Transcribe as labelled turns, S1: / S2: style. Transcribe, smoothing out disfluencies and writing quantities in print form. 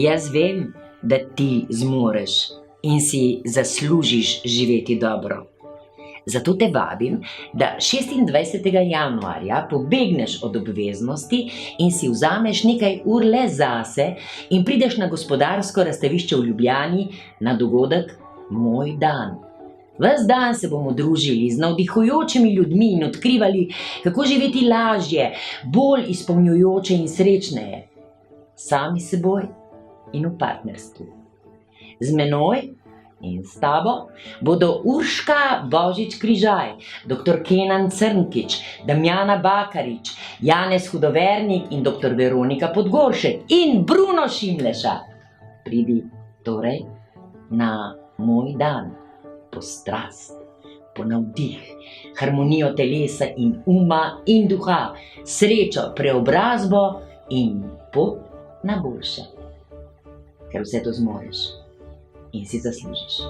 S1: Jaz vem, da ti zmoreš in si zaslužiš živeti dobro. Zato te vabim, da 26. januarja pobegneš od obveznosti in si vzameš nekaj ur le zase in prideš na gospodarsko razstavišče v Ljubljani na dogodek Moj dan. Ves dan se bomo družili z navdihujočimi ljudmi in odkrivali, kako živeti lažje, bolj izpolnjujoče in srečneje. Sami s seboj in v partnerstvu. Z menoj in s tabo bodo Urška Božič-Križaj, dr. Kenan Crnkič, Damjana Bakarič, Janez Hudovernik in dr. Veronika Podgoršek in Bruno Šimleša. Pridi torej na Moj dan, po strast, po navdih, harmonijo telesa in uma in duha, srečo, preobrazbo in pot na boljše. Ker vse to zmoreš in si zaslužiš.